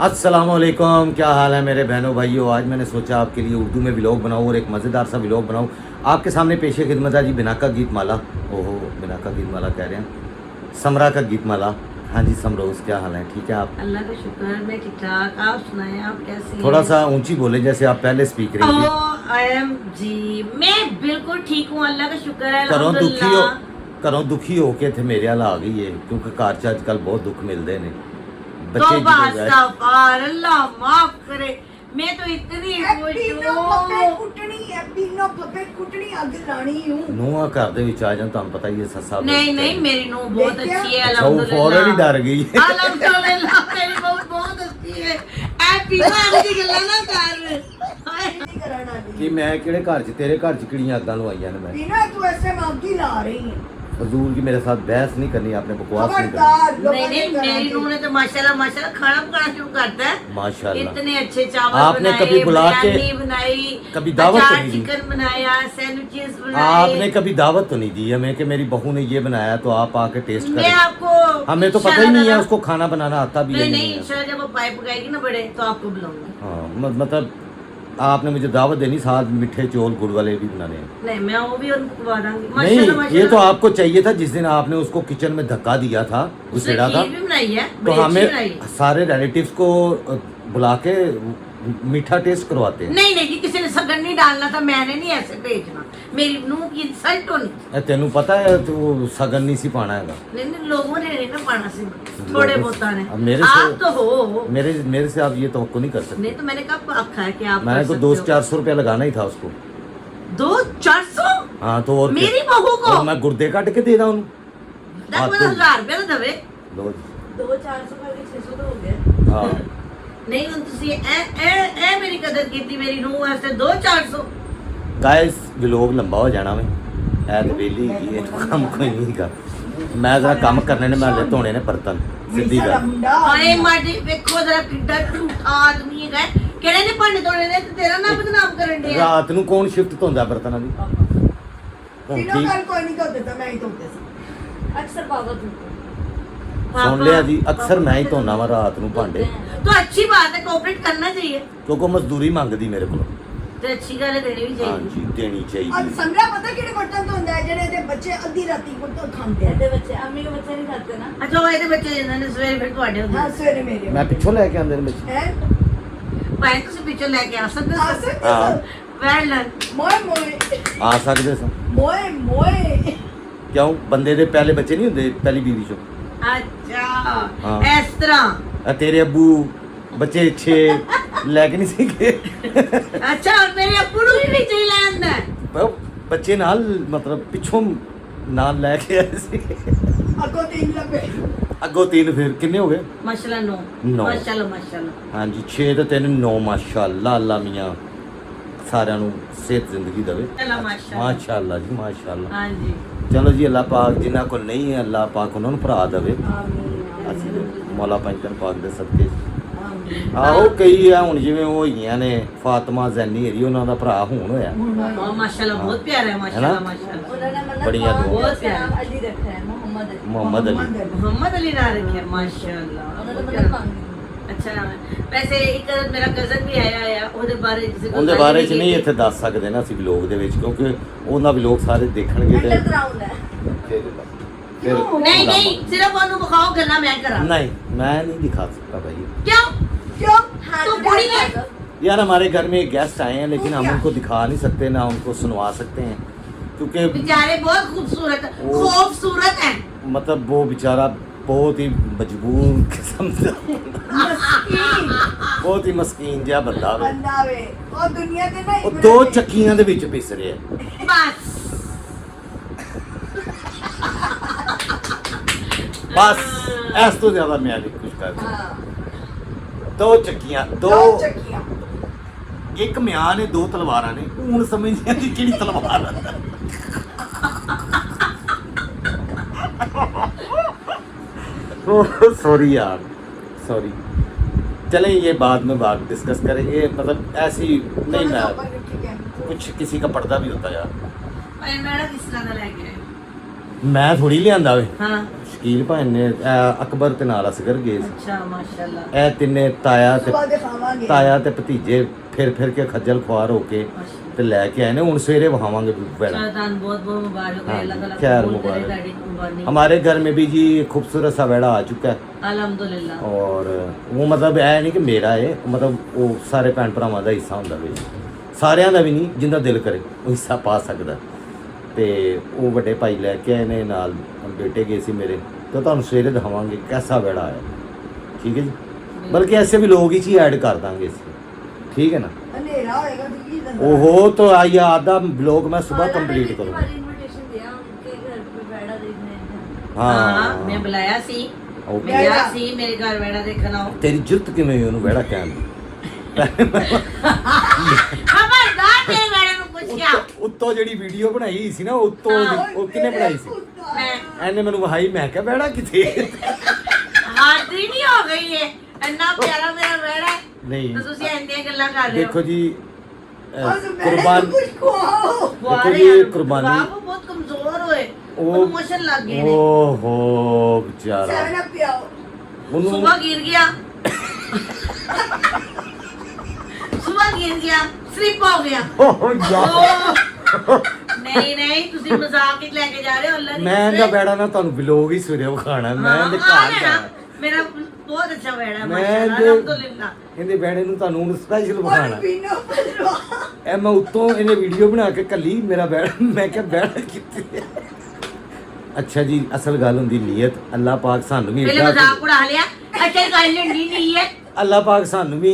अस्सलाम वालेकुम, क्या हाल है मेरे बहनों भाइयों। आज मैंने सोचा आपके लिए उर्दू में व्लॉग बनाऊँ और एक मज़ेदार सा व्लॉग बनाऊँ। आपके सामने पेश खिदमत है जी बिना का गीत माला। ओहो, बिना का गीत माला कह रहे हैं, समरा का गीत माला। हाँ जी समरोज़, क्या हाल है, ठीक है आप? अल्लाह का शुक्र है, मैं ठीक ठाक। आप सुनाएं, आप कैसे हैं? थोड़ा सा ऊंची बोले, जैसे आप पहले स्पीक रही थी। आई एम जी, मैं बिल्कुल ठीक हूँ, अल्लाह का शुक्र है। घरों अल्हम्दुलिल्लाह। दुखी हो के थे मेरे हाल आ गई है, क्योंकि घर च अजकल बहुत दुख मिलते हैं। तौबा इस्तगफार, अल्लाह माफ करे। मैं तो इतनी ਨੂੰਹਾਂ ਘਰ ਦੇ ਵਿੱਚ ਆ ਜਾਣ, ਤੁਹਾਨੂੰ ਪਤਾ ਹੀ ਹੈ ਸੱਸਾ। नहीं नहीं, मेरी नूह बहुत अच्छी है, अच्छा, वो फौरन ही डर गई है। अल्हम्दुलिल्लाह, मेरी नूह बहुत अच्छी है। हैप्पी बर्थडे गल्ला ना कर। कि मैं किहड़े घर च, तेरे घर च किहड़ियां अग्गां लवाईयां ने। मैं बिना तू ऐसे मांगी ला रही है। फजूल की मेरे साथ बहस नहीं करनी, आपने बकवास नहीं करनी। नहीं नहीं, मेरी नूह ने तो माशाल्लाह माशाल्लाह खाना पकाना शुरू करता है। माशाल्लाह इतने अच्छे चावल आपने बनाए, कभी बुला के बिरयानी बनाई, कभी दावत तो नहीं दी? चिकन बनाया, सैंडविचेस बनाए। आपने कभी दावत तो नहीं दी हमें कि मेरी बहू ने ये बनाया तो आप आके टेस्ट मैं करें। आपको हमें तो पता ही नहीं है उसको खाना बनाना आता भी है नहीं नहीं नहीं, है। इंशाल्लाह जब वो पाइप पकाएगी ना बड़े तो आपको बुलाऊंगी। हाँ मतलब आपने मुझे दावत देनी, साथ मीठे चौल गुड़ वाले भी बनाने हैं। नहीं, मैं वो भी उनको खवा दूंगी। नहीं, ये तो आपको चाहिए था जिस दिन आपने उसको किचन में धक्का दिया था, घुसेड़ा था, भी बनाई है, तो बड़ी अच्छी हमें बनाई है। सारे रिलेटिव्स को बुला के मीठा टेस्ट करवाते हैं। नहीं नहीं जी, किसी ने सगन नहीं डालना था, मैंने नहीं ऐसे भेजना। मेरी नूह की इंसल्ट होनी। तेनू पता है तो सगन नहीं सी पाना है। नहीं नहीं, लोगों ने नहीं ना पाना से, थोड़े बहुत ने। अब मेरे आप से तो हो, मेरे से आप ये तवक्को नहीं कर सकते। नहीं तो मैंने कब आखा है कि आप मैंने कर तो सकते हो? 200-400 रुपया लगाना ही था उसको। 200-400 हाँ तो और मेरी क्या? बहू को और मैं गुर्दे काट के दे रहा हूँ। 10,000 रुपया तो दवे। 200-400 का 600 तो हो गया। हाँ नहीं ਹੁਣ ਤੁਸੀਂ ਐ ਮੇਰੀ ਕਦਰ ਕੀਤੀ, ਮੇਰੀ ਨੂੰਹ ਵਾਸਤੇ 200-400। गाइस व्लॉग लंबा हो जाना में ऐ तो वेली की काम कोई नहीं का। मैं जरा काम करने ने, मैं ले धोने ने बर्तन सीधी सारा गल। मुंडा ਆਏ ਮਾਡੀ ਵੇਖੋ ਜਰਾ ਕਿੱਡਾ ਝੂਠਾ ਆਦਮੀ ਹੈਗਾ। ਕਿਹੜੇ ਨੇ ਭਾਂਡੇ ਧੋਣੇ ਨੇ ਤੇ ਤੇਰਾ ਨਾਮ ਬਦਨਾਮ ਕਰਨ ਡਿਆ। ਰਾਤ ਨੂੰ ਕੌਣ ਸ਼ਿਫਟ ਧੋਂਦਾ ਬਰਤਨਾਂ ਦੀ? ਹੁਣ तीनों ठीक कल कोई नहीं धोते था, मैं ही धोते सी। अक्सर पापा धोते। सुन लिया जी, अक्सर मैं ही धोना वा रात ਨੂੰ ਭਾਂਡੇ, तो अच्छी बात है, कोऑपरेट करना चाहिए। ਕਿਉਂਕਿ ਮਜ਼ਦੂਰੀ ਮੰਗਦੀ ਮੇਰੇ ਕੋਲ। तो अच्छी गल है, देनी भी हाँ चाहिए। जी देनी और चाहिए। समरा पता किहड़े बर्तन धोंदा है, जेड़े दे बच्चे अद्धी राती को तो खांदे हैं। बच्चे अम्मी के बच्चे नहीं खाते ना। अच्छा वो ਇਹਦੇ ਬੱਚੇ ਇਹਨਾਂ ਨੇ ਸਵੇਰੇ ਫਿਰ ਤੁਹਾਡੇ हां ਹੁੰਦੇ सवेरे मेरे ਮੈਂ ਪਿੱਛੋਂ ਲੈ ਕੇ ਆਂਦੇ ਨੇ ਬੱਚੇ। हैं ਭਾਈ ਤੁਸੀਂ ਪਿੱਛੋਂ ਲੈ ਕੇ ਆ ਸਕਦੇ आ ਹੋ। सकते हाँ। हो। Well done. मोए मोए ਆ ਸਕਦੇ ਸਾਂ। मोए मोए ਕਿਉਂ ਬੰਦੇ ਦੇ ਪਹਿਲੇ ਬੱਚੇ ਨਹੀਂ ਹੁੰਦੇ ਪਹਿਲੀ ਬੀਵੀ ਚੋਂ? ਅੱਛਾ हाँ। ਇਸ ਤਰ੍ਹਾਂ। ਆ ਤੇਰੇ ਅੱਬੂ ਬੱਚੇ 6 ਲੈ ਕੇ ਨਹੀਂ ਸੀਗੇ? ਅੱਛਾ ਔਰ ਮੇਰੇ ਅੱਬੂ ਨੂੰ ਵੀ ਵਿੱਚ ਹੀ ਲੈ ਆਂਦਾ ਹੈ। ਪਰ ਬੱਚੇ ਨਾਲ ਮਤਲਬ ਪਿੱਛੋਂ ਨਾਲ ਲੈ ਕੇ ਆਏ ਸੀ। अको 3 लगे। ਅੱਗੋਂ 3 ਫਿਰ ਕਿੰਨੇ ਹੋ ਗਏ? ਮਾਸ਼ਾਅੱਲਾ ਨੋ। ਨੌ। ਮਾਸ਼ਾਅੱਲਾ ਮਾਸ਼ਾਅੱਲਾ। ਹਾਂਜੀ 6 ਤੇ 3 9 ਮਾਸ਼ਾਅੱਲਾ। ਅੱਲਾ ਮੀਆਂ ਸਾਰਿਆਂ ਨੂੰ ਸਿਹਤ ਜ਼ਿੰਦਗੀ ਦੇਵੇ। ਅੱਲਾ ਮਾਸ਼ਾਅੱਲਾ। ਮਾਸ਼ਾਅੱਲਾ ਜੀ ਮਾਸ਼ਾਅੱਲਾ। ਹਾਂਜੀ। ਚਲੋ ਜੀ ਅੱਲਾ ਪਾਕ ਜਿਨ੍ਹਾਂ ਕੋਲ ਨਹੀਂ ਹੈ ਅੱਲਾ ਪਾਕ ਉਹਨਾਂ ਨੂੰ ਭਰਾ ਦੇਵੇ। आमीन ਅਸੀਂ ਮੌਲਾ ਪੰਜਨ ਪਾਕ ਦੇ ਸਦਕੇ। आमीन। ਆਹੋ ਕਈ ਆ ਹੁਣ ਜਿਵੇਂ ਉਹ ਹੋਈਆਂ ਨੇ ਫਾਤਮਾ ਜ਼ੈਨੀ ਹਰੀ, ਉਹਨਾਂ ਦਾ ਭਰਾ ਹੁਣ ਹੋਇਆ। और माशाल्लाह बहुत प्यारा है, माशाल्लाह माशाल्लाह। उन्होंने मतलब बढ़िया पापा दुआ। का नाम अली रखा है, मोहम्मद अली। मोहम्मद अली। मोहम्मद अली ना रखे माशाल्लाह। उन्होंने बहुत मतलब प्यारा। मांगी। अच्छा नाम है। वैसे एक मेरा कजन भी आया है, ਉਹਦੇ ਬਾਰੇ ਕਿਸੇ ਉਹਦੇ ਬਾਰੇ ਚ ਨਹੀਂ ਇੱਥੇ ਦੱਸ ਸਕਦੇ ਨਾ ਅਸੀਂ ਵਲੋਗ ਦੇ ਵਿੱਚ, ਕਿਉਂਕਿ ਉਹਨਾਂ ਵਲੋਗ ਸਾਰੇ ਦੇਖਣਗੇ ਤੇ अंडरग्राउंड है। ਫਿਰ नहीं नहीं, सिर्फ ਉਹਨੂੰ ਵਿਖਾਓ ਗੱਲਾਂ ਮੈਂ ਕਰਾਂ। नहीं मैं नहीं दिखा सकता भाई। क्यों? क्यों? तो बुरी है। यार हमारे घर में गेस्ट आए हैं, लेकिन हम उनको दिखा नहीं सकते ना उनको सुनवा सकते हैं, क्योंकि बेचारे बहुत खूबसूरत खूबसूरत हैं। मतलब वो बेचारा बहुत ही मजबूर किस्म का, मस्कीन बहुत ही मस्कीन जिहा बंदा वे। बंदा वे और दुनिया ते ना ਉਹ 2 ਚੱਕੀਆਂ ਦੇ ਵਿੱਚ ਪਿਸ ਰਿਹਾ। बस ਬਸ ਇਸ ਤੋਂ ਜ਼ਿਆਦਾ ਮੈਂ ਨਹੀਂ ਕੁਝ ਕਰ ਸਕਦਾ। हां 2 ਚੱਕੀਆਂ, दो 2 चक्कियां। ਇੱਕ ਮਿਆਂ ਨੇ 2 ਤਲਵਾਰਾਂ ਨੇ। ਹੁਣ ਸਮਝ ਨਹੀਂ ਆਉਂਦੀ ਕਿਹੜੀ ਤਲਵਾਰ ਹੈ। सॉरी यार, सॉरी। चलें ये बाद में बात डिस्कस करेंगे। मतलब ऐसी नहीं, मैं ठीक है। कुछ किसी का पर्दा भी होता है यार। मैडम किस तरह का लग गया है? ਮੈਂ ਥੋੜੀ ਲਿਆਂਦਾ ਵੇ ਹਾਂ ਸ਼ਕੀਲ ਭਾਈ ਨੇ ਅਕਬਰ ਤੇ ਨਾਲ ਅਸਗਰ ਗਏ ਸੀ ਅੱਛਾ ਮਾਸ਼ਾਅੱਲਾ ਇਹ ਤਿੰਨੇ ਤਾਇਆ ਤੇ ਸੁਬਾਹ ਦੇ ਖਾਵਾਂਗੇ ਤਾਇਆ ਤੇ ਭਤੀਜੇ ਫਿਰ ਕੇ ਖੱਜਲ ਖੁਆਰ ਹੋ ਕੇ ਤੇ ਲੈ ਕੇ ਆਏ ਨੇ ਹੁਣ ਸਵੇਰੇ ਵਹਾਵਾਂਗੇ ਬੈਣਾ शायदान बहुत बहुत मुबारक है हाँ, अल्लाह ताला खैर कबूल करे मुबारक। ताड़ी कुर्बानी हमारे घर में भी जी खूबसूरत सा बेड़ा आ चुका है अल्हम्दुलिल्लाह और वो मतलब ਇਹ ਨਹੀਂ ਕਿ ਮੇਰਾ ਹੈ ਮਤਲਬ ਉਹ ਸਾਰੇ ਭੈਣ ਭਰਾਵਾਂ ਦਾ ਹਿੱਸਾ ਹੁੰਦਾ ਵੀ ਸਾਰਿਆਂ ਦਾ ਵੀ ਨਹੀਂ ਜਿੰਦਾ ਦਿਲ ਕਰੇ ਉਹ ਹਿੱਸਾ ਪਾ ਸਕਦਾ ਤੇ ਉਹ ਵੱਡੇ ਭਾਈ ਲੈ ਕੇ ਆਏ ਨੇ ਨਾਲ ਬੇਟੇ ਗਏ ਸੀ ਮੇਰੇ ਤਾਂ ਤੁਹਾਨੂੰ ਸਵੇਰੇ ਦਿਖਾਵਾਂਗੇ कैसा बेड़ा आया ठीक है जी बल्कि ऐसे भी लोग ही चीज ऐड कर देंगे इसमें ठीक है ना हनेरा होएगा तो की नजर ओहो तो आइए आधा ब्लॉग मैं सुबह कंप्लीट करूँगा इनविटेशन दिया उनके घर पे बैठा देखने हाँ मैं बुलाया सी ओके मैं गया सी मेरे घर बैठा देखना हो तेरी जुर्त किवें होई ਉਹਨੂੰ ਬੈੜਾ ਕਹਿਣ ਦੀ खबरदार तेरे बारे में कुछ क्या ਉੱਤੋਂ ਜਿਹੜੀ ਵੀਡੀਓ ਬਣਾਈ ਸੀ ਨਾ ਉੱਤੋਂ ਉਹ ਕਿਹਨੇ ਬਣਾਈ ਸੀ मैं ਐਨੇ ਮੈਨੂੰ ਵਹਾਈ ਮੈਂ ਕਿਹਾ ਬੈੜਾ ਕਿੱਥੇ हाथ ही नहीं हो गई है इतना प्यारा मेरा बैठा है नहीं तो ਤੁਸੀਂ ਇੰਨੀਆਂ ਗੱਲਾਂ ਕਰ ਰਹੇ ਹੋ देखो जी कुर्बान कुर्बान कुछ खुआओ देखो जी कुर्बानी बाबू बहुत कमजोर होए वो- ਉਹਨੂੰ ਮੋਸ਼ਨ ਲੱਗ ਗਏ ਨੇ ओहो बेचारा सेवन अप पियाओ ਉਹਨੂੰ सुबह गिर गया सुबह गिर गया स्लिप हो गया ਓਹ ਯਾਰ ओह, नहीं नहीं ਤੁਸੀਂ ਮਜ਼ਾਕ ਹੀ ਲੈ ਕੇ ਜਾ ਰਹੇ ਹੋ ਅੱਲਾ ਦੀ ਮੈਂ ਇਹਦਾ ਬੈੜਾ ਨਾ ਤੁਹਾਨੂੰ ਵਲੋਗ ਹੀ ਸਵੇਰੇ ਵਿਖਾਣਾ ਮੈਂ ਇਹਦੇ ਘਰ ਜਾਣਾ मेरा बहुत अच्छा बैठा है मैं माशाल्लाह जो- अल्हम्दुलिल्लाह ਇਹਦੇ ਬੈੜੇ ਨੂੰ ਤੁਹਾਨੂੰ ਹੁਣ ਸਪੈਸ਼ਲ और ਵਿਖਾਣਾ पीनो पलवा ਇਹ ਮੈਂ ਉੱਤੋਂ ਇਹਨੇ ਵੀਡੀਓ ਬਣਾ ਕੇ ਕੱਲੀ ਮੇਰਾ ਬੈੜਾ ਮੈਂ ਕਿਹਾ ਬੈੜਾ ਕਿੱਥੇ ਹੈ ਅੱਛਾ ਜੀ ਅਸਲ ਗੱਲ ਹੁੰਦੀ ਨੀਅਤ ਅੱਲਾਹ ਪਾਕ ਸਾਨੂੰ ਵੀ पहले ਏਡਾ मजाक उड़ा लिया अच्छा कर लेनी नहीं है ਅੱਲਾਹ ਪਾਕ ਸਾਨੂੰ ਵੀ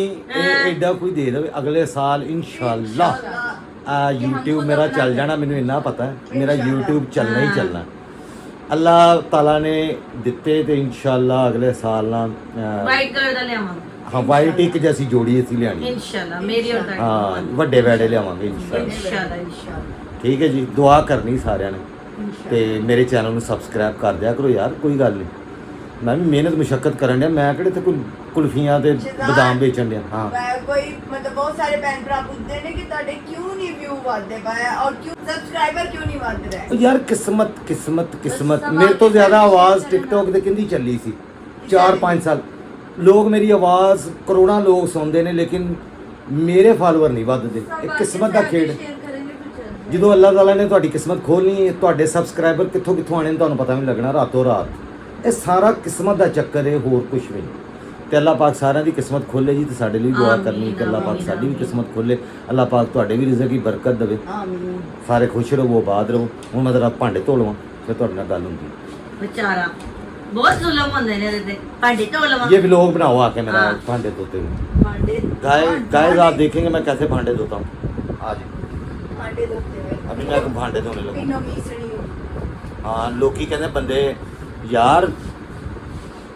ਐਡਾ ਕੋਈ ਦੇ ਦੇਵੇ ਅਗਲੇ ਸਾਲ ਇਨਸ਼ਾਅੱਲਾ YouTube ਮੇਰਾ ਚੱਲ ਜਾਣਾ ਮੈਨੂੰ ਇੰਨਾ ਪਤਾ ਹੈ ਮੇਰਾ YouTube ਚੱਲਣਾ ਹੀ ਚੱਲਣਾ ਅੱਲਾਹ ਤਾਲਾ ਨੇ ਦਿੱਤੇ ਤੇ ਇਨਸ਼ਾਅੱਲਾ ਅਗਲੇ ਸਾਲ ਨਾ वाइट कलर ਦਾ ਲਿਆਵਾਂ ਹਾਂ ਵਾਈਟ ਇੱਕ ਜੈਸੀ ਜੋੜੀ ਅਸੀਂ ਲਿਆਣੀ इंशाल्लाह मेरी और ਹਾਂ ਵੱਡੇ ਬੈੜੇ ਲਿਆਵਾਂਗੇ ਇਨਸ਼ਾਅੱਲਾ इंशाल्लाह इंशाल्लाह ਠੀਕ ਹੈ ਜੀ ਦੁਆ ਕਰਨੀ ਸਾਰਿਆਂ ਨੇ ਤੇ ਮੇਰੇ ਚੈਨਲ ਨੂੰ ਸਬਸਕ੍ਰਾਈਬ ਕਰ ਦਿਆ ਕਰੋ ਯਾਰ ਕੋਈ ਗੱਲ ਨਹੀਂ ਮੈਂ ਵੀ ਮਿਹਨਤ ਮੁਸ਼ੱਕਤ ਕਰਨ ਡਿਆ ਮੈਂ ਕਿਹੜੇ ਤੇ ਕੋਈ ਕੁਲਫੀਆਂ ਤੇ ਬਦਾਮ ਵੇਚਣ ਡਿਆ ਹਾਂ कोई मतलब बहुत सारे भैन भरा पूछते हैं कि ਤੁਹਾਡੇ ਕਿਉਂ ਨਹੀਂ ਵਿਊ ਵਧਦੇ ਪਏ ਔਰ ਕਿਉਂ ਸਬਸਕ੍ਰਾਈਬਰ ਕਿਉਂ ਨਹੀਂ ਵਧ ਰਹੇ ਉਹ ਯਾਰ ਕਿਸਮਤ ਮੇਰੇ ਤੋਂ ਜ਼ਿਆਦਾ ਆਵਾਜ਼ ਟਿਕਟੌਕ ਤੇ ਕਿੰਦੀ ਚੱਲੀ ਸੀ 4-5 ਸਾਲ ਲੋਕ ਮੇਰੀ ਆਵਾਜ਼ ਕਰੋੜਾਂ ਲੋਕ ਸੁਣਦੇ ਨੇ ਲੇਕਿਨ ਮੇਰੇ ਫਾਲੋਅਰ ਨਹੀਂ ਵੱਧਦੇ ਇਹ ਕਿਸਮਤ ਦਾ ਖੇਡ शेयर करेंगे फिर चल ਜਦੋਂ ਅੱਲਾਹ ਤਾਲਾ ਨੇ ਤੁਹਾਡੀ ਕਿਸਮਤ ਖੋਲਣੀ ਹੈ ਤੁਹਾਡੇ ਸਬਸਕ੍ਰਾਈਬਰ ਕਿੱਥੋਂ ਆਣੇ ਨੇ ਤੁਹਾਨੂੰ ਪਤਾ ਵੀ ਨਹੀਂ ਲੱਗਣਾ ਰਾਤੋਂ ਰਾਤ ਇਹ ਸਾਰਾ ਕਿਸਮਤ ਦਾ ਚੱਕਰ ਹੈ ਹੋਰ ਕੁਝ ਵੀ ਨਹੀਂ ਤੇ ਅੱਲਾਹ ਪਾਕ ਸਾਰਿਆਂ ਦੀ ਕਿਸਮਤ ਖੋਲੇ ਜੀ ਤੇ ਸਾਡੇ ਲਈ ਦੁਆ ਆਮੀਨ, ਕਰਨੀ ਕਿ ਅੱਲਾਹ ਪਾਕ ਆਮੀਨ, ਸਾਡੀ ਵੀ ਆਮੀਨ। ਕਿਸਮਤ ਖੋਲੇ ਅੱਲਾਹ ਪਾਕ ਤੁਹਾਡੇ ਵੀ ਰਿਜ਼ਕ ਦੀ ਬਰਕਤ ਦੇਵੇ ਆਮੀਨ ਸਾਰੇ ਖੁਸ਼ ਰਹੋ ਆਬਾਦ ਰਹੋ ਹੁਣ ਮੈਂ ਜ਼ਰਾ ਭਾਂਡੇ ਧੋ ਲਵਾਂ ਫਿਰ ਤੁਹਾਡੇ ਨਾਲ ਗੱਲ ਹੁੰਦੀ बेचारा बहुत जुल्म ਹੁੰਦੇ ਨੇ ਇਹਦੇ ਤੇ ਭਾਂਡੇ ਧੋ ਲਵਾਂ ये व्लॉग बनाओ आके मेरा हाँ। भांडे धोते हुए ਭਾਂਡੇ गाइस आप देखेंगे मैं कैसे भांडे धोता हूँ आज ਭਾਂਡੇ ਧੋਤੇ ਹੋਏ अभी मैं भांडे धोने लगा ਪੀਨੋ ਮੀਸਣੀ हाँ लोग कहते हैं बंदे यार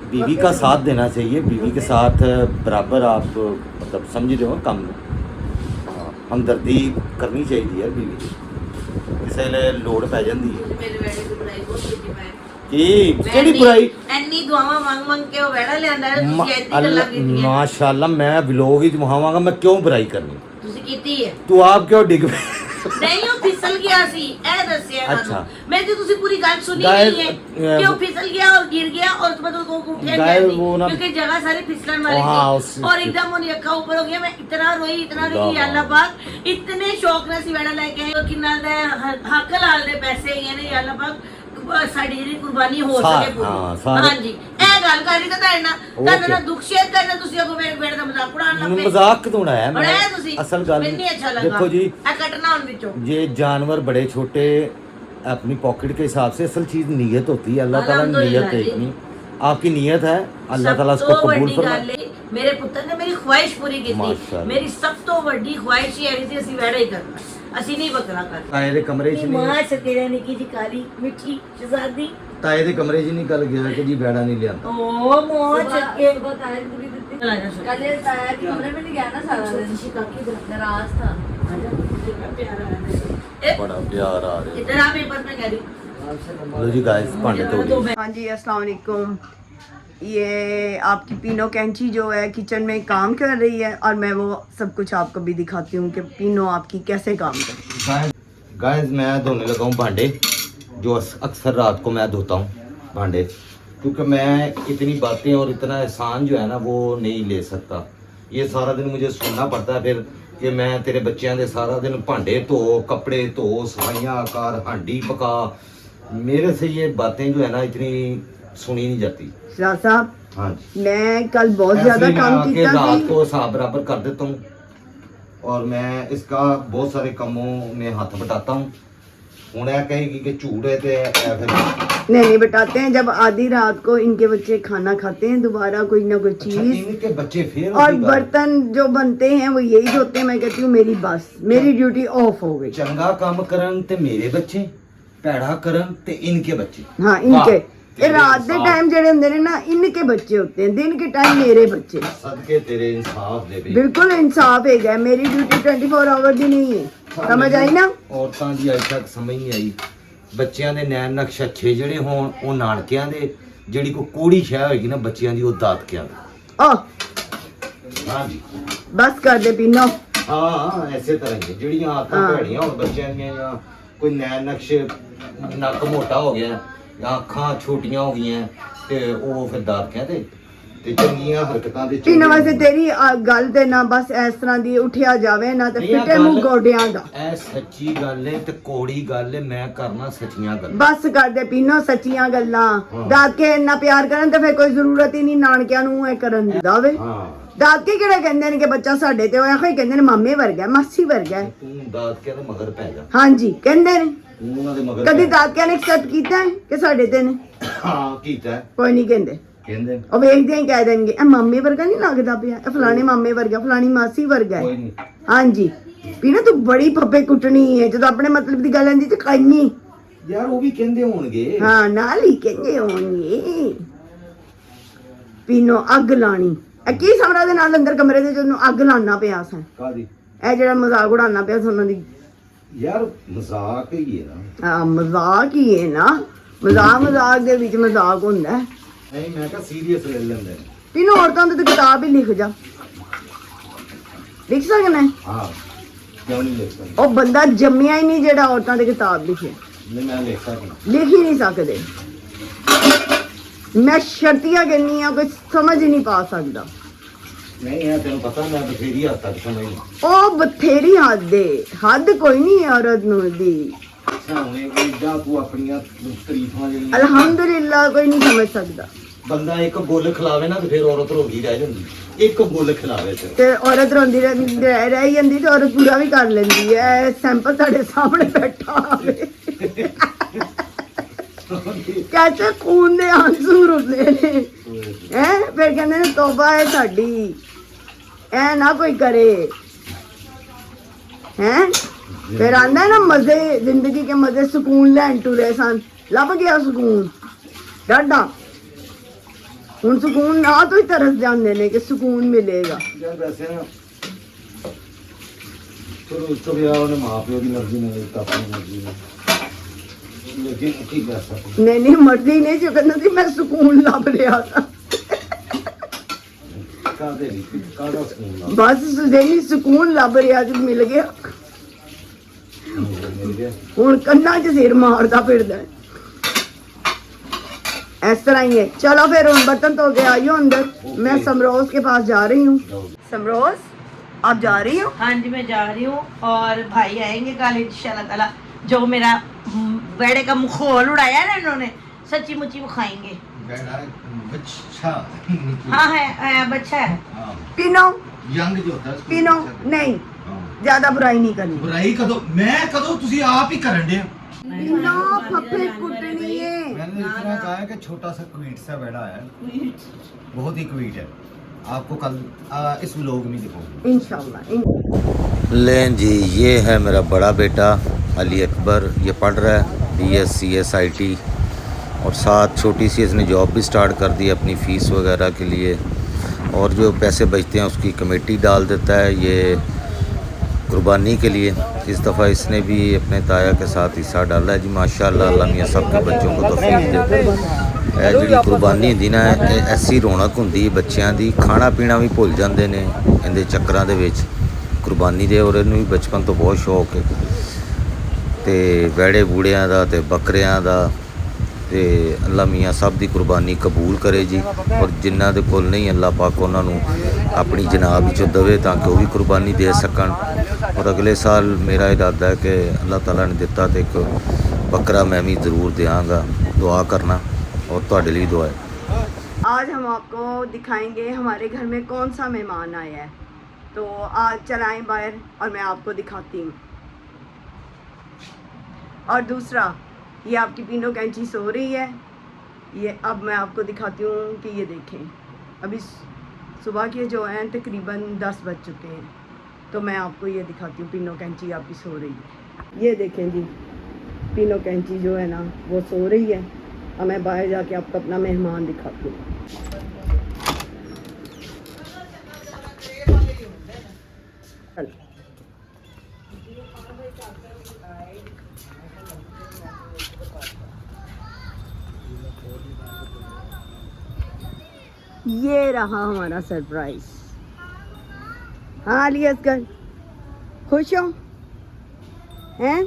बीवी का साथ देना चाहिए बीवी के साथ बराबर आप मतलब समझ रहे हो काम हाँ, हमदर्दी करनी चाहिए यार बीवी की ਕਿਸੇ ਵੇਲੇ ਲੋੜ ਪੈ ਜਾਂਦੀ ਹੈ ਮੇਰੇ ਬੈਠੇ ਦੀ ਬੁਰਾਈ ਬਹੁਤ ਕੀਤੀ ਮੈਂ ਕੀ ਕਿਹੜੀ ਬੁਰਾਈ ਐਨੀ ਦੁਆਵਾਂ ਮੰਗ ਕੇ ਉਹ ਬੈਠਾ ਲਿਆਂਦਾ ਹੈ ਤੁਸੀਂ ਐਦੀ ਗੱਲਾਂ ਕੀਤੀਆਂ ਮਾਸ਼ਾਅੱਲਾ ਮੈਂ ਵਲੋਗ ਹੀ ਜਮਾਵਾਂਗਾ ਮੈਂ ਕਿਉਂ ਬੁਰਾਈ ਕਰਨੀ ਤੁਸੀਂ ਕੀਤੀ ਹੈ ਤੂੰ ਆਪ ਕਿਉਂ ਡਿੱਗ ਪਈ ਨਹੀਂ ਉਹ ਫਿਸਲ ਗਿਆ ਸੀ ਇਹ ਦੱਸਿਆ अच्छा। ਤੁਹਾਨੂੰ ਮੈਂ ਤੇ ਤੁਸੀਂ ਪੂਰੀ ਗੱਲ ਸੁਣੀ गाइस, नहीं है कि वो फिसल गया और गिर गया और उसके बाद वो उठे गाइस, जल्दी वो ना- क्योंकि जगह सारी फिसलन वाली हाँ, थी उस- और एकदम वो अखा ऊपर हो गया मैं इतना रोई अल्लाह अल्लाह पाक इतने शौक ਨਾਲ ਸੀ ਬੈਣਾ ਲੈ ਕੇ ਆਏ ਕਿ ਨਾਲ ਦਾ ਹੱਕ ਲਾਲ ਦੇ ਪੈਸੇ ਹੈਗੇ ਨੇ ਅੱਲਾਹ ਪਾਕ ਸਾਡੀ ਜਿਹੜੀ ਕੁਰਬਾਨੀ ਹੋ ਹਾਂ, ਸਕੇ ਪੂਰੀ ਹਾਂ, ਸਾਰੇ- ਹਾਂਜੀ ਇਹ ਗੱਲ ਕਰਨੀ ਤਾਂ ਤੁਹਾਡੇ ਨਾਲ ਤੁਹਾਡੇ ਨਾਲ ਦੁੱਖ ਸ਼ੇਅਰ ਕਰਨਾ ਤੁਸੀਂ ਅੱਗੋਂ ਮੇਰੇ ਬੇੜੇ ਦਾ ਮਜ਼ਾਕ ਉਡਾਉਣ ਲੱਗ ਮੈਨੂੰ ਪਏ ਮਜ਼ਾਕ ਕਿਉਂ ਉਡਾਇਆ ਮੈਂ ਉਡਾਇਆ ਤੁਸੀਂ ਅਸਲ ਗੱਲ ਮੈਨੂੰ ਨਹੀਂ ਅੱਛਾ ਲੱਗਾ देखो जी ਇਹ ਕੱਟਣਾ ਹੁਣ ਵਿੱਚੋਂ ये जानवर बड़े छोटे अपनी पॉकेट के हिसाब से असल चीज नीयत होती है अल्लाह ताला नीयत अल्हम्दुलिल्लाह जी। देखनी आपकी नीयत है अल्लाह ਸਭ ताला ਤੋਂ उसको कबूल ਵੱਡੀ फरमाए ਗੱਲ ਏ, ਮੇਰੇ ਪੁੱਤਰ ਨੇ ਮੇਰੀ ਖੁਆਇਸ਼ ਪੂਰੀ ਕੀਤੀ ਮਾਸ਼ਾਅੱਲਾ। ਮੇਰੀ ਸਭ ਤੋਂ ਵੱਡੀ ਖੁਆਇਸ਼ ਇਹ ਹੈ ਕਿ ਅਸੀਂ ਵੈੜਾ ਹੀ ਕਰਨਾ ਅਸੀਂ ਨਹੀਂ ਬੱਕਰਾ ਕਰਨਾ ताए दे कमरे च नहीं ਮਾਂ ਸਤੇਰਾ ਨਿੱਕੀ ਜੀ ਕਾਲੀ ਮਿੱਠੀ ਸ਼ਹਜ਼ਾਦੀ ताए दे कमरे च नहीं गल गया कि जी बैड़ा नहीं लिया ਓ ਮੋਹ ਚੱਕੇ सुबह ताया पूरी देती चला जा सो। कल ये ताया के कमरे में नहीं गया ना सारा दिन नाराज था ए, बड़ा प्यार आ रहा इधर आ पेपर में कह रही है लो जी गाइस भांडे धो लिए हाँ जी अस्सलाम वालेकुम ये आपकी पीनो कैंची जो है किचन में काम कर रही है और मैं वो सब कुछ आपको भी दिखाती हूँ कि पीनो आपकी कैसे काम करती गाइस मैं धोने लगा हूँ भांडे जो अक्सर रात को मैं धोता हूँ भांडे, क्योंकि मैं इतनी बातें और इतना एहसान जो है ना वो नहीं ले सकता। ये सारा दिन मुझे सुनना पड़ता है फिर कि मैं तेरे बच्चों के सारा दिन भांडे धो, कपड़े धो, सफाइयाँ कर, हांडी पका। मेरे से ये बातें जो है ना इतनी सुनी नहीं जाती। शाह साहब, हाँ जी, मैं कल बहुत ज्यादा ऐसे मैं काम आके किया रात सी। को हिसाब बराबर कर देता हूँ और मैं इसका बहुत सारे कामों में हाथ बटाता हूँ। हूँ यह कहेगी कि झूठ है तो फिर नहीं बताते हैं, जब आधी रात को इनके बच्चे खाना खाते हैं दोबारा कोई ना कोई अच्छा, चीज, इनके बच्चे फिर और उसी का- बर्तन जो बनते हैं वो यही होते हैं। मैं कहती हूँ मेरी बस, मेरी ड्यूटी ऑफ हो गई। चंगा काम करन ते मेरे बच्चे, भैड़ा करन ते इनके बच्चे। हाँ इनके, तेरे रात के इंसाफ। टाइम जेडे होंगे ने ना इनके बच्चे होते हैं, दिन के टाइम मेरे बच्चे। सदके तेरे इंसाफ दे बे। बिल्कुल इंसाफ है गया, मेरी ड्यूटी 24 आवर दी नहीं है, समझ आई ना। औरतां दी अज तक समझ नहीं आई। ਬੱਚਿਆਂ ਦੇ ਨੈਣ ਨਕਸ਼ ਅੱਛੇ ਜਿਹੜੇ ਹੋਣ ਉਹ ਨਾਨਕਿਆਂ ਦੇ, ਜਿਹੜੀ ਕੋਈ ਕੋੜੀ ਸ਼ੈ ਹੋਏਗੀ ਨਾ ਬੱਚਿਆਂ ਦੀ ਉਹ ਦਾਦਕਿਆਂ ਦੀ। ओ ਹਾਂਜੀ बस कर दे पीनो। ਹਾਂ ਐਸੇ ਤਰ੍ਹਾਂ ਹੀ ਹੈ। ਜਿਹੜੀਆਂ ਆਦਤਾਂ ਹਾਂ। ਭੈੜੀਆਂ ਹੋਣ ਬੱਚਿਆਂ ਦੀਆਂ, ਜਾਂ ਕੋਈ ਨੈਣ ਨਕਸ਼ ਨੱਕ ਮੋਟਾ ਹੋ ਗਿਆ ਜਾਂ ਅੱਖਾਂ ਛੋਟੀਆਂ ਹੋ ਗਈਆਂ ਤੇ ਉਹ ਫਿਰ ਦਾਦਕਿਆਂ ਤੇ ਚੰਗੀਆਂ ਹਰਕਤਾਂ ਦੇ पीने वास्ते तेरी गल ते ना बस इस तरह दी उठिया जावे ना ते नहीं, यार, फिटे मुंह गल- गोडियां दा। ਇਹ ਸੱਚੀ ਗੱਲ ਹੈ ਤੇ ਕੋੜੀ ਗੱਲ ਹੈ। ਮੈਂ ਕਰਨਾ ਸੱਚੀਆਂ ਗੱਲਾਂ। बस कर दे पीनो सच्चियां गल्लां। हाँ। दादके इन्ना प्यार करन ते फिर कोई जरूरत ही नहीं नानकियां नूं ਇਹ ਕਰਨ ਦੀ ਦਾਵੇ। ਹਾਂ ਦਾਦਕੇ ਕਿਹੜੇ ਕਹਿੰਦੇ ਨੇ ਕਿ ਬੱਚਾ ਸਾਡੇ ਤੇ ਹੋਇਆ, ਕੋਈ ਕਹਿੰਦੇ ਨੇ ਮਾਮੇ ਵਰਗਾ, ਮਾਸੀ ਵਰਗਾ ਹੈ। ਤੂੰ ਦਾਦਕਿਆਂ ਦੇ ਮਗਰ ਪੈ ਜਾ। ਹਾਂਜੀ ਕਹਿੰਦੇ ਨੇ। ਤੂੰ ਉਹਨਾਂ ਦੇ ਮਗਰ ਕਦੀ ਪੈ ਜਾ। ਦਾਦਕਿਆਂ ਨੇ ਐਕਸੈਪਟ ਕੀਤਾ ਹੈ ਕਿ ਸਾਡੇ ਤੇ ਨੇ? ਹਾਂ ਕੀਤਾ ਹੈ। ਕੋਈ ਨਹੀਂ ਕਹਿੰਦੇ। ਕਹਿੰਦੇ ਉਹ ਵੇਖਦੇ ਹੀ ਕਹਿ ਦੇਣਗੇ ਇਹ ਮਾਮੇ ਵਰਗਾ ਨਹੀਂ ਲੱਗਦਾ ਪਿਆ, ਇਹ ਫਲਾਣੇ ਮਾਮੇ ਵਰਗਾ, ਫਲਾਣੀ ਮਾਸੀ ਵਰਗਾ ਕੋਈ ਹੈ। ਨਹੀਂ। ਹਾਂਜੀ ਪੀਣਾ ਤੂੰ ਬੜੀ ਫੱਫੇ ਕੁੱਟਣੀ ਹੈ, ਜਦੋਂ ਆਪਣੇ ਮਤਲਬ ਦੀ ਗੱਲ ਆਂਦੀ ਤੇ ਕਾਈਨੀ। ਯਾਰ ਉਹ ਵੀ ਕਹਿੰਦੇ ਹੋਣਗੇ। ਹਾਂ ਨਾਲ ਹੀ ਕਹਿੰਦੇ ਹੋਣਗੇ। ਪੀਨੋ ਅੱਗ ਲਾਣੀ, ਇਹ ਕੀ ਸਮਰਾ ਦੇ ਨਾਲ ਅੰਦਰ ਕਮਰੇ ਦੇ ਜਦੋਂ ਅੱਗ ਲਾਣਾ ਪਿਆ ਸਾਂ, ਕਾਦੀ ਇਹ ਜਿਹੜਾ ਮਜ਼ਾਕ ਉਡਾਉਣਾ ਪਿਆ ਸੀ ਉਹਨਾਂ ਦੀ। ਯਾਰ ਮਜ਼ਾਕ ਹੀ ਹੈ ਨਾ। ਹਾਂ ਮਜ਼ਾਕ ਹੀ ਹੈ ਨਾ, ਮਜ਼ਾਕ ਦੇ ਵਿੱਚ ਮਜ਼ਾਕ ਹੁੰਦਾ ਹੈ। ਨਹੀਂ ਮੈਂ ਕਿਹਾ ਸੀਰੀਅਸ ਲੈ ਲੈਂਦੇ ਨੇ। ਪੀਨੋ ਔਰਤਾਂ ਦੀ ਤਾਂ ਕਿਤਾਬ ਹੀ ਲਿਖ ਜਾ, ਲਿਖ ਸਕਣਾ ਹੈ। ਹਾਂ ਕਿਉਂ ਨਹੀਂ ਲਿਖ ਸਕਦਾ? ਉਹ ਬੰਦਾ ਜੰਮਿਆ ਹੀ ਨਹੀਂ ਜਿਹੜਾ ਔਰਤਾਂ ਦੀ ਕਿਤਾਬ ਲਿਖੇ, ਨਹੀਂ ਮੈਂ ਲਿਖ ਸਕਦਾ। ਲਿਖ ਹੀ ਨਹੀਂ ਸਕਦੇ। ਮੈਂ ਸ਼ਰਤੀਆਂ ਕਹਿੰਦੀ ਆ, ਕੋਈ ਸਮਝ ਹੀ ਨਹੀਂ ਪਾ ਸਕਦਾ। ਨਹੀਂ ਇਹ ਤੈਨੂੰ ਪਤਾ ਮੈਂ ਬਥੇਰੀ ਹੱਦ ਤੱਕ ਸਮਝ ਨਹੀਂ। ਉਹ ਬਥੇਰੀ ਹੱਦ ਏ, ਹੱਦ ਕੋਈ ਨਹੀਂ ਔਰਤ ਨੂੰ ਦੀ। ਅੱਛਾ ਹੁਣ ਇਹ ਇਦਾਂ ਤੂੰ ਆਪਣੀਆਂ ਤਾਰੀਫਾਂ ਜਿਹੜੀਆਂ ਅਲਹਮਦੁਲਿਲਾ ਕੋਈ ਨਹੀਂ ਸਮਝ ਸਕਦਾ। ਬੰਦਾ ਇੱਕ ਗੁੱਲ ਖਿਲਾਵੇ ਨਾ ਤੇ ਫਿਰ ਔਰਤ ਰੋਂਦੀ ਰਹਿ ਜਾਂਦੀ। ਇੱਕ ਗੁੱਲ ਖਿਲਾਵੇ ਤੇ ਤੇ ਔਰਤ ਰੋਂਦੀ ਰਹਿ ਜਾਂਦੀ ਤੇ ਔਰਤ ਪੂਰਾ ਵੀ ਕਰ ਲੈਂਦੀ ਹੈ। ਸੈਂਪਲ ਸਾਡੇ ਸਾਹਮਣੇ ਬੈਠਾ ਹੋਵੇ ਕਹਿੰਦੇ ਖੂਨ ਦੇ ਆਂਸੂ ਰੁਲੇ ਨੇ ਹੈ, ਫਿਰ ਕਹਿੰਦੇ ਨੇ ਤੋਬਾ ਹੈ ਸਾਡੀ, ਐ ਨਾ ਕੋਈ ਕਰੇ ਹੈ। ਫਿਰ ਆਂਦਾ ਨਾ ਮਜ਼ੇ, ਜ਼ਿੰਦਗੀ ਕੇ ਮਜ਼ੇ ਸਕੂਨ ਲੈਣ ਟੁਰੇ ਸਨ, ਲੱਭ ਗਿਆ ਸਕੂਨ ਡਾਡਾ। ਹੁਣ ਸਕੂਨ ਨਾ ਤੋਂ ਹੀ ਤਰਸ ਜਾਂਦੇ ਨੇ ਕਿ ਸਕੂਨ ਮਿਲੇਗਾ। ਯਾਰ ਵੈਸੇ ਨਾ ਚਲੋ ਉਸ ਤੋਂ ਵਿਆਹ ਉਹਨੇ ਮਾਂ ਪਿਓ ਦੀ ਮਰਜ਼ੀ ਨਾਲ ਕੀਤਾ, ਆਪਣੀ ਮਰਜ਼ੀ ਨਾਲ। ਲੇਕਿਨ ਕੀ ਕਰ ਸਕਦਾ? ਨਹੀਂ ਮਰਜ਼ੀ ਨਹੀਂ ਜੋ ਕਹਿੰਦਾ ਸੀ ਮੈਂ ਸਕੂਨ ਲੱਭ ਰਿਹਾ ਸਾਂ। ਕਾਹਦੇ ਲਈ ਕਾਹਦਾ ਸਕੂਨ ਨਾਲ ਬਸ ਸੁਦੇਨੀ ਸਕੂਨ ਲੱਭ ਰਿਹਾ ਸੀ, ਮਿਲ ਗਿਆ। ਮਿਲ ਗਿਆ। ਹੁਣ ਕੰਨਾਂ 'ਚ ਸਿਰ ਮਾਰਦਾ ਫਿਰਦਾ ਹੈ। इस तरह ही है। चलो फिर उन बर्तन धो के आइयो अंदर, मैं समरोज के पास जा रही हूँ। समरोज आप जा रही हो? हाँ जी मैं जा रही हूँ और भाई आएंगे कल इंशाल्लाह ताला। जो मेरा बेड़े का मुखौल उड़ाया है ना इन्होंने, सच्ची मुच्ची वो खाएंगे। हाँ है बच्चा है। पीनो यंग जो होता है पीनो नहीं, ज्यादा बुराई नहीं करनी। बुराई कदों मैं कदों तुसी आप ही करन दे। पीनो फफे कुटनी है। मैंने इतना कहा है कि छोटा सा क्वीट सा बेड़ा है, बहुत ही क्वीट है। आपको कल इस व्लॉग में दिखाऊंगा इंशाल्लाह। लें जी, ये है मेरा बड़ा बेटा अली अकबर। ये पढ़ रहा है BSc SIT और साथ छोटी सी इसने जॉब भी स्टार्ट कर दी अपनी फ़ीस वगैरह के लिए, और जो पैसे बचते हैं उसकी कमेटी डाल देता है ये कुर्बानी के लिए। इस दफ़ा इसने भी अपने ताया के साथ हिस्सा डाला है जी। माशाअल्लाह अल्लाह मियां सब के बच्चों को तौफीक दे। ਇਹ ਜਿਹੜੀ ਕੁਰਬਾਨੀ ਹੁੰਦੀ ਨਾ, ਇਹ ਐਸੀ ਰੌਣਕ ਹੁੰਦੀ ਹੈ ਬੱਚਿਆਂ ਦੀ, ਖਾਣਾ ਪੀਣਾ ਵੀ ਭੁੱਲ ਜਾਂਦੇ ਨੇ ਇਹਦੇ ਚੱਕਰਾਂ ਦੇ ਵਿੱਚ ਕੁਰਬਾਨੀ ਦੇ। ਔਰ ਇਹਨੂੰ ਵੀ ਬਚਪਨ ਤੋਂ ਬਹੁਤ ਸ਼ੌਕ ਹੈ ਤੇ ਵੈੜੇ ਬੂੜਿਆਂ ਦਾ ਤੇ ਬੱਕਰਿਆਂ ਦਾ ਤੇ ਅੱਲਾ ਮੀਆਂ ਸਭ ਦੀ ਕੁਰਬਾਨੀ ਕਬੂਲ ਕਰੇ ਜੀ। ਔਰ ਜਿਨ੍ਹਾਂ ਦੇ ਕੋਲ ਨਹੀਂ ਅੱਲਾ ਪਾਕ ਉਹਨਾਂ ਨੂੰ ਆਪਣੀ ਜਨਾਬ ਵਿੱਚੋਂ ਦੇਵੇ ਤਾਂ ਕਿ ਉਹ ਵੀ ਕੁਰਬਾਨੀ ਦੇ ਸਕਣ। ਔਰ ਅਗਲੇ ਸਾਲ ਮੇਰਾ ਇਰਾਦਾ ਹੈ ਕਿ ਅੱਲਾਹ ਤਾਲਾ ਨੇ ਦਿੱਤਾ ਤੇ ਇੱਕ ਬੱਕਰਾ मैं भी ज़रूर देंगा। दुआ करना और ਤੁਹਾਡੇ ਲਈ दुआ है। आज हम आपको दिखाएंगे हमारे घर में कौन सा मेहमान आया है, तो आज चलाएं बाहर और मैं आपको दिखाती हूँ। और दूसरा, ये आपकी पीनो कैंची सो रही है, ये अब मैं आपको दिखाती हूँ कि ये देखें अभी सुबह के जो हैं तकरीबन 10 बज चुके हैं, तो मैं आपको ये दिखाती हूँ पीनो कैंची आपकी सो रही है। ये देखें जी, पीनो कैंची जो है ना वो सो रही है। अब मैं बाहर जाके आपको अपना मेहमान दिखाती हूँ। ये रहा हमारा सरप्राइज। हाँ अली असगर, खुश हो हैं?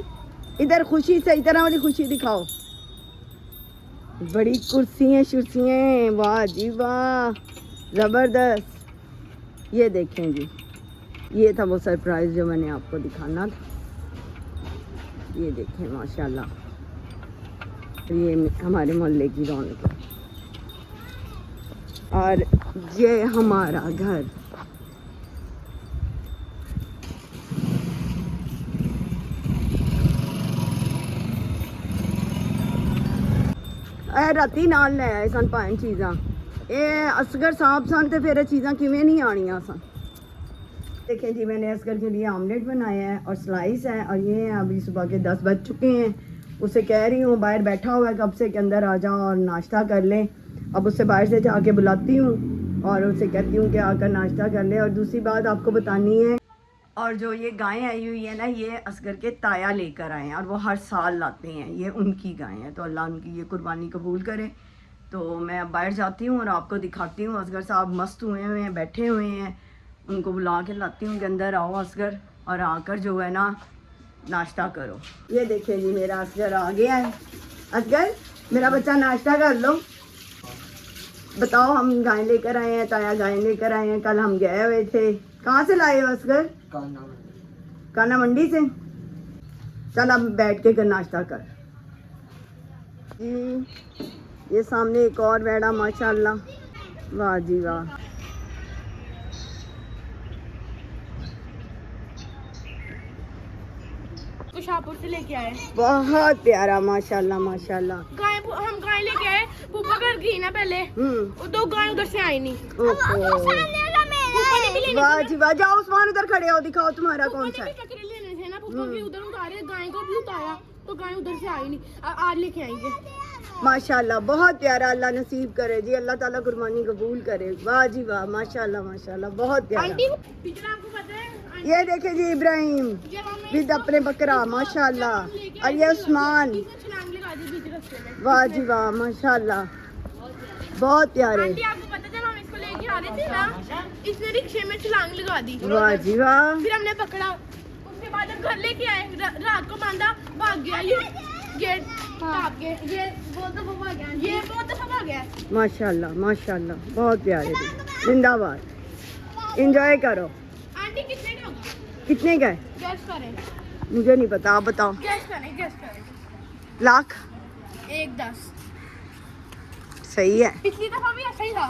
इधर खुशी से इतना वाली खुशी दिखाओ। बड़ी कुर्सियाँ शुर्सियाँ, वाह जी वाह, ज़बरदस्त। ये देखें जी, ये था वो सरप्राइज़ जो मैंने आपको दिखाना था। ये देखें माशाल्लाह, ये हमारे मोहल्ले की रौनक है। और ये हमारा घर। राती नाल ले आए सन भाएं चीज़ां, ये असगर साहब सन तो फिर चीज़ां किवें नहीं आनियां सन। देखें जी, मैंने असगर के लिए आमलेट बनाया है और स्लाइस है। और ये अभी सुबह के 10 बज चुके हैं। उसे कह रही हूँ, बाहर बैठा हुआ है कब से, के अंदर आ जाओ और नाश्ता कर ले। अब उससे बाहर से जाके बुलाती हूँ और उसे कहती हूँ कि आकर नाश्ता कर ले। और दूसरी बात आपको बतानी है, और जो ये गायें आई हुई है ना, ये असगर के ताया लेकर आए हैं और वो हर साल लाते हैं। ये उनकी गायें हैं, तो अल्लाह उनकी ये कुर्बानी कबूल करे। तो मैं अब बाहर जाती हूँ और आपको दिखाती हूँ। असगर साहब मस्त हुए हैं, बैठे हुए हैं, उनको बुला के लाती हूँ कि अंदर आओ असगर, और आकर जो है ना नाश्ता करो। ये देखिए जी, मेरा असगर आ गया है। असगर मेरा बच्चा, नाश्ता कर लो। बताओ, हम गाय लेकर आए हैं, ताया गाय लेकर आए हैं। कल हम गए हुए थे। कहाँ से लाए हो असगर? काना मंडी से। चल अब बैठ के नाश्ता कर जी। ये सामने एक और बैठा, माशाल्लाह, वाह जी वाह। शाहपुर से लेके आए, बहुत प्यारा, माशाल्लाह माशाल्लाह। गाय हम गाय लेके आए, पुप्पा घर गई ना पहले, तो गाय उधर से आई नहीं। वाह जी वाह। जाओ उस्मान, उधर खड़े हो, दिखाओ तुम्हारा कौन सा है। बकरे लेने थे ना, पुप्पा भी उधर उतारे, गाय को भी उतारा, तो गाय उधर से आई नहीं। आज लेके आएंगे। माशाल्लाह, बहुत प्यारा। अल्लाह नसीब करे जी, अल्लाह ताला कुर्बानी कबूल करे। वाह जी वाह, माशाल्लाह माशाल्लाह, बहुत प्यारा। आपको पता है, ये देखे जी, इब्राहिम विद अपने बकरा, माशाल्लाह। और ये उस्मान, वाह जी वाह, माशाल्लाह, बहुत प्यारे। आपको पता है, जब हम इसको लेके आ रहे थे ना, इसने रिक्शे में छलांग लगा दी। वाह जी वाह। फिर हमने पकड़ा, उसके बाद जब घर लेके आए, रात को बांधा, भाग गया। ये गेट टाप के, ये बहुत दफा भाग गया, ये बहुत दफा भाग गया। माशाल्लाह माशाल्लाह, बहुत प्यारे जी, जिंदाबाद। इंजॉय करो। आंटी कितने का होगा? कितने का है? गैस करें, मुझे नहीं पता, आप बताओ। गैस करें। लाख? 1.10। सही है। पिछली दफा भी ऐसा ही था।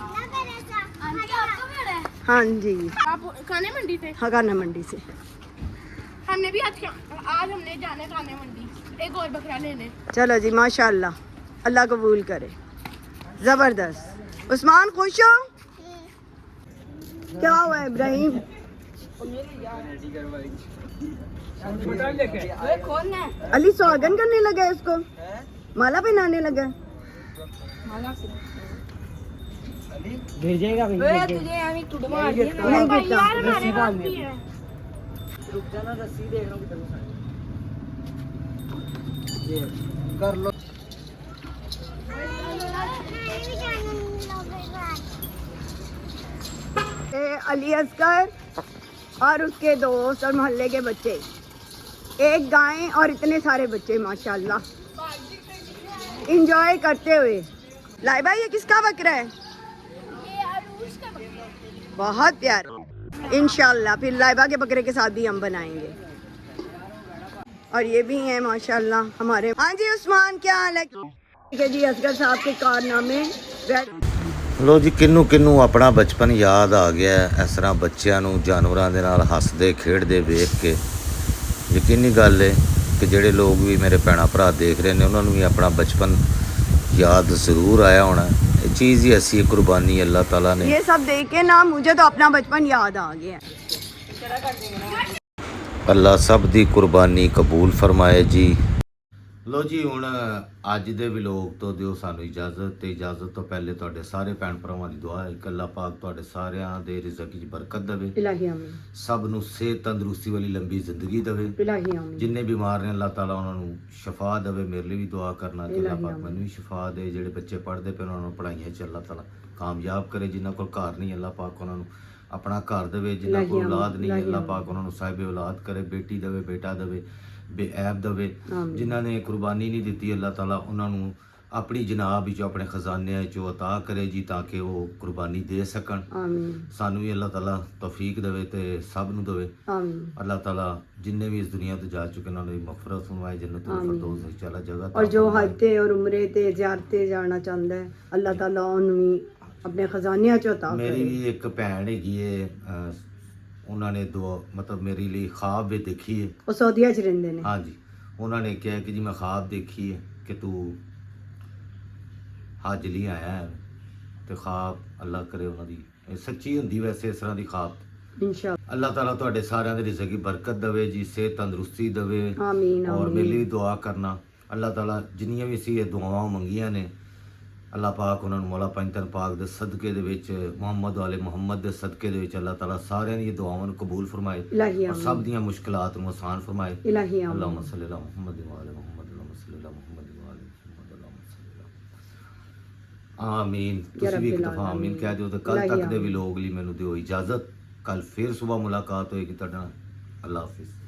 आंटी आपको मिला है? हाँ जी, आप खाने मंडी से? हाँ, काना मंडी से। हमने भी आज हमने जाना है खाने मंडी, एक और बकरा लेने। चलो जी, माशाल्लाह, अल्लाह कबूल करे। जबरदस्त। उस्मान खुश हो? क्या हुआ इब्राहिम? अली सुहागन करने लगा है इसको, माला पहनाने लगा है। भेजेगा नहीं कर लो। अली असगर और उसके दोस्त और मोहल्ले के बच्चे एक गाय और इतने सारे बच्चे माशाल्लाह इंजॉय करते हुए। लाइबा ये किसका बकरा है? ये अरूज का बकरा है। बहुत प्यारा। इंशाल्लाह फिर लाइबा के बकरे के साथ भी हम बनाएंगे। और ये भी हैं माशाल्लाह हमारे। हाँ जी उस्मान क्या हाल है? ठीक है जी, असगर साहब के कारनामे। ਲੋ ਜੀ ਕਿੰਨੂੰ ਕਿੰਨੂੰ ਆਪਣਾ ਬਚਪਨ ਯਾਦ ਆ ਗਿਆ ਹੈ। ਇਸ ਤਰ੍ਹਾਂ ਬੱਚਿਆਂ ਨੂੰ ਜਾਨਵਰਾਂ ਦੇ ਨਾਲ ਹੱਸਦੇ ਖੇਡਦੇ ਵੇਖ ਕੇ ਯਕੀਨੀ ਗੱਲ ਹੈ ਕਿ ਜਿਹੜੇ ਲੋਕ ਵੀ ਮੇਰੇ ਭੈਣਾਂ ਭਰਾ ਦੇਖ ਰਹੇ ਨੇ ਉਹਨਾਂ ਨੂੰ ਵੀ ਆਪਣਾ ਬਚਪਨ याद ज़रूर आया होना। ये चीज़ ही ऐसी है, कुर्बानी अल्लाह ताला ने। ये सब देख के ना मुझे तो अपना बचपन याद आ गया। अल्लाह सब दी कुर्बानी कबूल फरमाए जी। लो जी हुण अज दे व्लॉग तो दिओ सानू इजाज़त। ते इजाज़त तो पहले तुहाडे सारे भैन भरावां दी दुआ है कि अल्लाह पाक तुहाडे सारियां दे रिज़क च बरकत देवे, इलाही आमीन, सब नू सेहत तंदुरुस्ती वाली लंबी जिंदगी देवे, इलाही आमीन। जिन्ने बीमार ने अल्लाह ताला उन्हां नू शफा देवे। मेरे लिए भी दुआ करना कि अल्लाह पाक मैनू भी शफा दे। जिहड़े बच्चे पढ़दे पे उन्हां नू पढ़ाइयां च अल्लाह ताला कामयाब करे। जिन्हां कोल घर नहीं अल्लाह पाक उन्हां नू अपना घर देवे। जिन्हां कोल औलाद नहीं अल्लाह पाक उन्हां नू साहिब औलाद करे, बेटी देवे, बेटा देवे, बेऐब देवे। जिन्हां ने कुर्बानी नहीं दी अल्लाह ताला उन्हां नू अपनी जनाब विचों अपने खजाने चो अता करे जी, ताकि वो कुर्बानी दे सकन। आमीन। सानू भी अल्लाह ताला तौफीक देवे ते सब नू देवे। आमीन। अल्लाह ताला जिन्ने भी इस दुनिया तो जा चुके उन्होंने मगफरत फरमाए, जन्नतुल फिरदौस दी आला जगह। और जो हज ते और उम्रे ते ज़ियारते जाना चाहता है अल्लाह ताला उन्हें भी अपने खजाने चो अता करे। मेरी भी एक भैन हैगी है, उन्होंने दो मतलब मेरे लिए ख्वाब भी देखी है। वो सऊदीया च रहिंदे ने। हाँ जी, उन्होंने कहा कि जी मैं ख्वाब देखी है कि तू हज ਲਈ आया है। तो ख्वाब अल्लाह करे उन्होंने सच्ची होंगी वैसे इस तरह की ख्वाब। इंशाअल्लाह। अल्लाह ताला तुहाडे सारिਆਂ ਦੇ रिज़क की बरकत देवे जी, सेहत तंदुरुस्ती देवे। आमीन और आमीन। मेरे लिए भी दुआ करना। अल्लाह ताला जिन्नियां भी सी दुआवां मंगियां ने अल्लाह पाक उन्होंने मौला पंजतन पाक दे सदके दे विच, मुहम्मद वाले मुहम्मद दे सदके दे विच अल्लाह ताला सारियां दी दुआवां नूं कबूल फरमाए इलाही और आमीन। सब दियां मुश्किलात नूं आसान फरमाए। इलाही आमीन। अल्लाहुम्मा सल्ली अला मुहम्मद व आले मुहम्मद, अल्लाहुम्मा सल्ली अला मुहम्मद व आले मुहम्मद, अल्लाहुम्मा सल्ली अला आमीन। तुसीं भी एक दफ़ा आमीन कह दिओ। ते कल तक दे व्लॉग लई मैनूं दिओ इजाज़त। कल फिर सुबह मुलाकात होएगी तुहाडे नाल। अल्लाह हाफिज़।